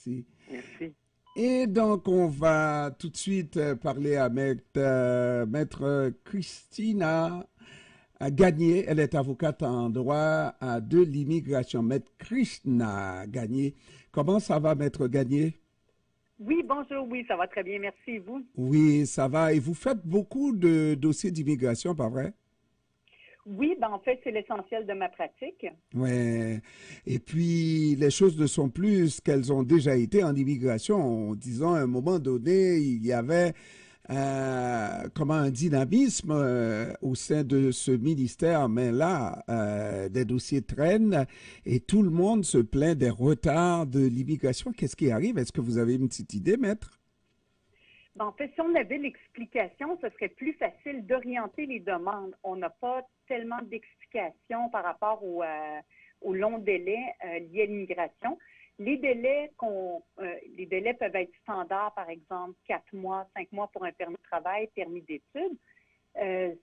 Merci. Merci. Et donc, on va tout de suite parler à maître Christina Gagné. Elle est avocate en droit de l'immigration. Maître Krishna Gagné. Comment ça va, maître Gagné? Oui, bonjour, oui, ça va très bien, merci, et vous? Oui, ça va. Et vous faites beaucoup de dossiers d'immigration, pas vrai? Oui, ben en fait, c'est l'essentiel de ma pratique. Ouais. Et puis, les choses ne sont plus ce qu'elles ont déjà été en immigration. Disons, à un moment donné, il y avait comment un dynamisme au sein de ce ministère, mais là, des dossiers traînent et tout le monde se plaint des retards de l'immigration. Qu'est-ce qui arrive? Est-ce que vous avez une petite idée, maître? Ben, en fait, si on avait l'explication, ce serait plus facile d'orienter les demandes. On n'a pas tellement d'explications par rapport au long délai liés à l'immigration. Les délais peuvent être standards, par exemple, 4 mois, 5 mois pour un permis de travail, permis d'études.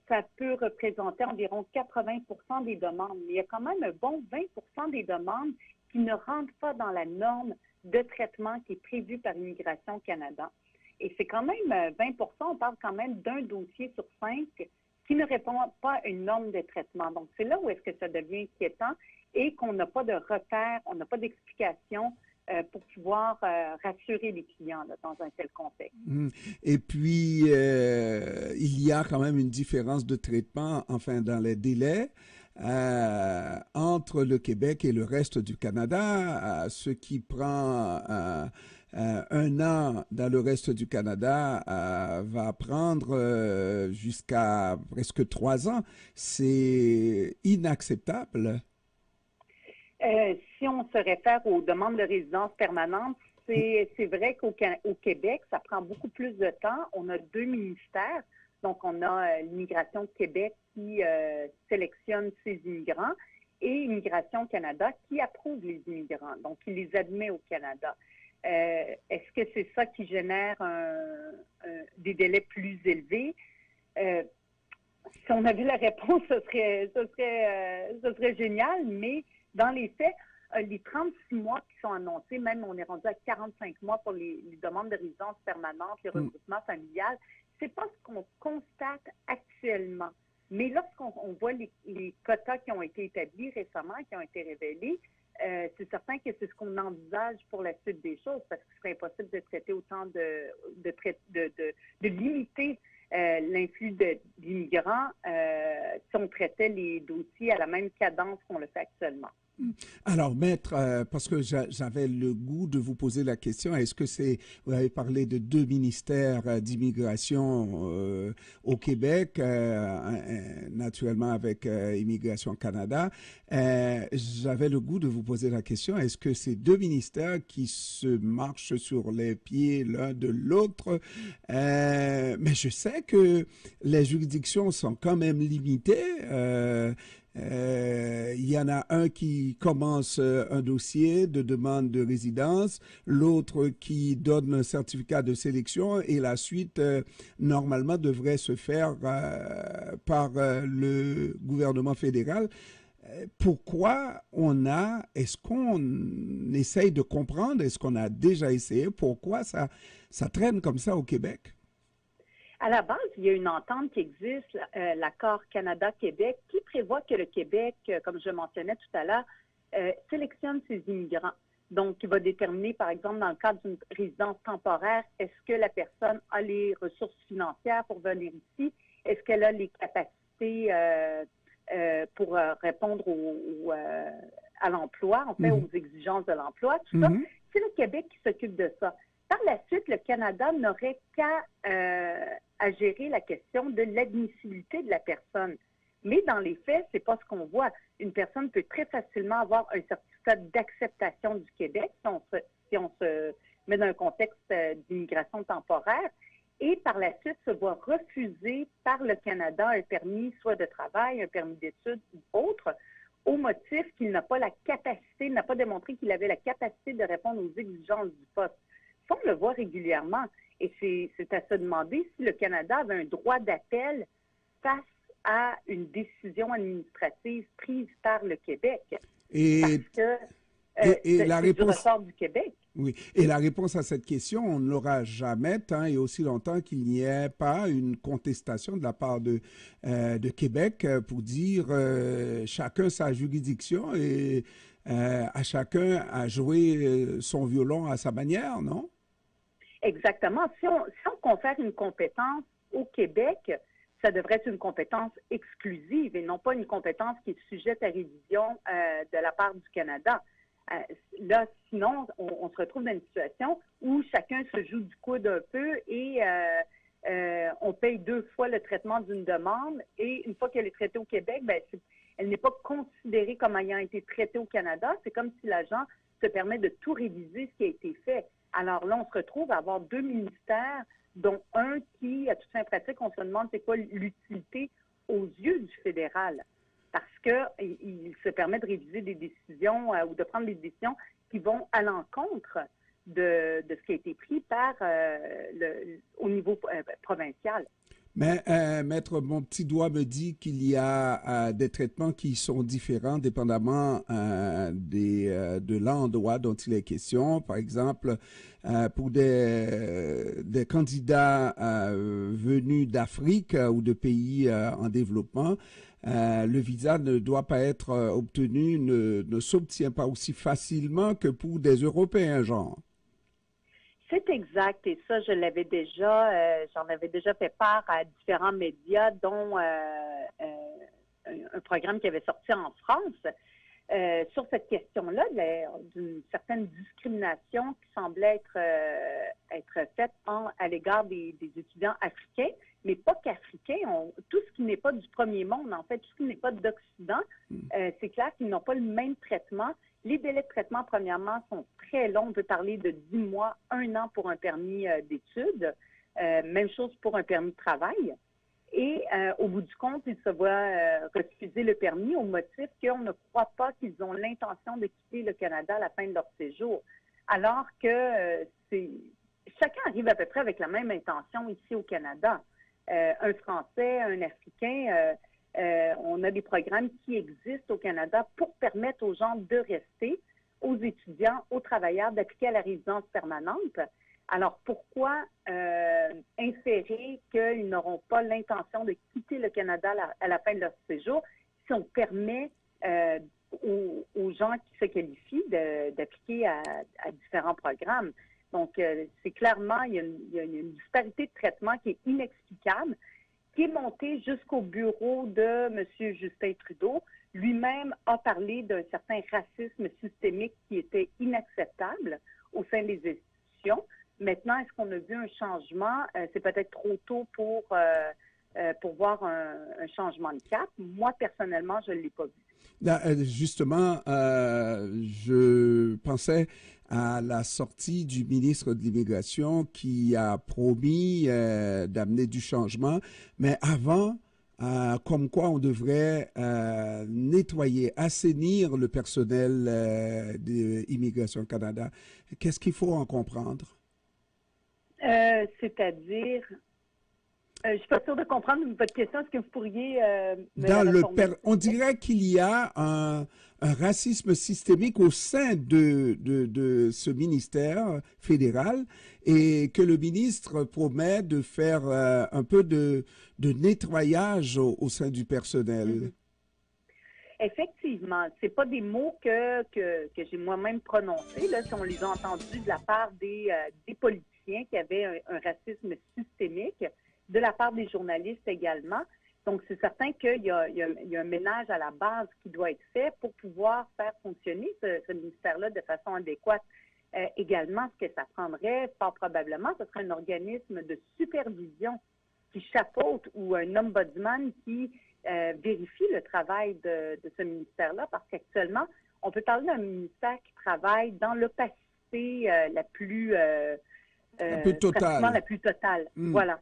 Ça peut représenter environ 80 des demandes. Mais il y a quand même un bon 20 des demandes qui ne rentrent pas dans la norme de traitement qui est prévue par Immigration Canada. Et c'est quand même 20 on parle quand même d'un dossier sur 5 qui ne répond pas à une norme de traitement. Donc, c'est là où est-ce que ça devient inquiétant et qu'on n'a pas de repères, on n'a pas d'explication pour pouvoir rassurer les clients là, dans un tel contexte. Et puis, il y a quand même une différence de traitement, enfin, dans les délais. Entre le Québec et le reste du Canada, ce qui prend 1 an dans le reste du Canada va prendre jusqu'à presque 3 ans. C'est inacceptable. Si on se réfère aux demandes de résidence permanente, c'est vrai qu'au Québec, ça prend beaucoup plus de temps. On a 2 ministères. Donc, on a l'Immigration Québec qui sélectionne ces immigrants et Immigration Canada qui approuve les immigrants, donc qui les admet au Canada. Est-ce que c'est ça qui génère des délais plus élevés? Si on avait la réponse, ce serait génial, mais dans les faits, les 36 mois qui sont annoncés, même on est rendu à 45 mois pour les demandes de résidence permanente, les regroupements familiales, c'est pas ce qu'on constate actuellement. Mais lorsqu'on voit les quotas qui ont été établis récemment, qui ont été révélés, c'est certain que c'est ce qu'on envisage pour la suite des choses, parce que ce serait impossible de traiter autant de limiter l'influx d'immigrants si on traitait les dossiers à la même cadence qu'on le fait actuellement. Alors, maître, parce que j'avais le goût de vous poser la question, vous avez parlé de 2 ministères d'immigration au Québec, naturellement avec Immigration Canada. J'avais le goût de vous poser la question, est-ce que ces 2 ministères qui se marchent sur les pieds l'un de l'autre, mais je sais que les juridictions sont quand même limitées. Il y en a un qui commence un dossier de demande de résidence, l'autre qui donne un certificat de sélection et la suite, normalement, devrait se faire par le gouvernement fédéral. Pourquoi est-ce qu'on essaye de comprendre, est-ce qu'on a déjà essayé, pourquoi ça traîne comme ça au Québec? À la base, il y a une entente qui existe, l'accord Canada-Québec, qui prévoit que le Québec, comme je mentionnais tout à l'heure, sélectionne ses immigrants. Donc, il va déterminer, par exemple, dans le cadre d'une résidence temporaire, est-ce que la personne a les ressources financières pour venir ici? Est-ce qu'elle a les capacités pour répondre à l'emploi, en fait, aux exigences de l'emploi, tout ça? C'est le Québec qui s'occupe de ça. Par la suite, le Canada n'aurait qu'à à gérer la question de l'admissibilité de la personne. Mais dans les faits, c'est pas ce qu'on voit. Une personne peut très facilement avoir un certificat d'acceptation du Québec si on se met dans un contexte d'immigration temporaire et par la suite se voit refuser par le Canada un permis soit de travail, un permis d'études ou autre, au motif qu'il n'a pas la capacité, n'a pas démontré qu'il avait la capacité de répondre aux exigences du poste. Ça, on le voit régulièrement. Et c'est à se demander si le Canada avait un droit d'appel face à une décision administrative prise par le Québec. Et Et la C'est du réponse, ressort du Québec. oui, et la réponse à cette question, on ne l'aura jamais tant et aussi longtemps qu'il n'y ait pas une contestation de la part de Québec pour dire chacun sa juridiction et à chacun à jouer son violon à sa manière, non? Exactement. Si on confère une compétence au Québec, ça devrait être une compétence exclusive et non pas une compétence qui est sujette à révision de la part du Canada. Là, sinon, on se retrouve dans une situation où chacun se joue du coude un peu et on paye 2 fois le traitement d'une demande et une fois qu'elle est traitée au Québec, ben, elle n'est pas considérée comme ayant été traitée au Canada. C'est comme si l'agent se permet de tout réviser ce qui a été fait. Alors là, on se retrouve à avoir 2 ministères, dont un qui, à toute fin pratique, on se demande c'est quoi l'utilité aux yeux du fédéral. Parce qu'il se permet de réviser des décisions ou de prendre des décisions qui vont à l'encontre de ce qui a été pris au niveau provincial. Mais Maître, mon petit doigt me dit qu'il y a des traitements qui sont différents dépendamment de l'endroit dont il est question. Par exemple, pour des candidats venus d'Afrique ou de pays en développement, le visa ne doit pas être obtenu, ne s'obtient pas aussi facilement que pour des Européens, genre. C'est exact, et ça, j'en avais déjà fait part à différents médias, dont un programme qui avait sorti en France sur cette question-là, d'une certaine discrimination qui semblait être faite à l'égard des étudiants africains, mais pas qu'africains, tout ce qui n'est pas du premier monde, en fait, tout ce qui n'est pas d'Occident, c'est clair qu'ils n'ont pas le même traitement. Les délais de traitement, premièrement, sont très longs. On peut parler de 10 mois, 1 an pour un permis d'études. Même chose pour un permis de travail. Et au bout du compte, ils se voient refuser le permis au motif qu'on ne croit pas qu'ils ont l'intention de quitter le Canada à la fin de leur séjour. Alors que chacun arrive à peu près avec la même intention ici au Canada. Un Français, un Africain... on a des programmes qui existent au Canada pour permettre aux gens de rester, aux étudiants, aux travailleurs, d'appliquer à la résidence permanente. Alors, pourquoi inférer qu'ils n'auront pas l'intention de quitter le Canada à la fin de leur séjour si on permet aux gens qui se qualifient d'appliquer à différents programmes? Donc, c'est clairement, il y a une disparité de traitement qui est inexplicable, qui est monté jusqu'au bureau de M. Justin Trudeau. Lui-même a parlé d'un certain racisme systémique qui était inacceptable au sein des institutions. Maintenant, est-ce qu'on a vu un changement? C'est peut-être trop tôt pour voir un changement de cap. Moi, personnellement, je ne l'ai pas vu. Là, justement, je pensais à la sortie du ministre de l'Immigration qui a promis d'amener du changement, mais avant, comme quoi on devrait nettoyer, assainir le personnel d'Immigration Canada. Qu'est-ce qu'il faut en comprendre? C'est-à-dire... je ne suis pas sûre de comprendre votre question. Est-ce que vous pourriez on dirait qu'il y a un racisme systémique au sein de ce ministère fédéral et que le ministre promet de faire un peu de nettoyage au sein du personnel. Mm-hmm. Effectivement, ce pas des mots que j'ai moi-même prononcés. Là, si on les a entendus de la part des politiciens qui avaient un racisme systémique, de la part des journalistes également. Donc, c'est certain qu'il y a un ménage à la base qui doit être fait pour pouvoir faire fonctionner ce ministère-là de façon adéquate. Également, ce que ça prendrait, fort probablement, ce serait un organisme de supervision qui chapeaute ou un ombudsman qui vérifie le travail de ce ministère-là, parce qu'actuellement, on peut parler d'un ministère qui travaille dans l'opacité la plus totale. Voilà.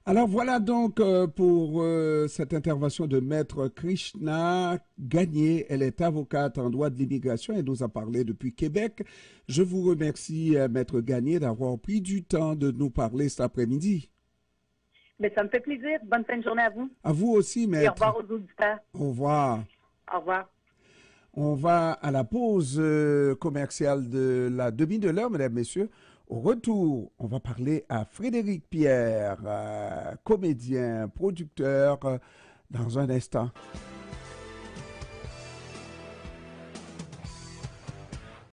Alors voilà donc pour cette intervention de Maître Krishna Gagné. Elle est avocate en droit de l'immigration et nous a parlé depuis Québec. Je vous remercie, Maître Gagné, d'avoir pris du temps de nous parler cet après-midi. Mais ça me fait plaisir. Bonne fin de journée à vous. À vous aussi, Maître. Et au revoir aux auditeurs. Au revoir. Au revoir. On va à la pause commerciale de la demi de l'heure, mesdames, messieurs. Au retour, on va parler à Frédéric Pierre, comédien, producteur, dans un instant.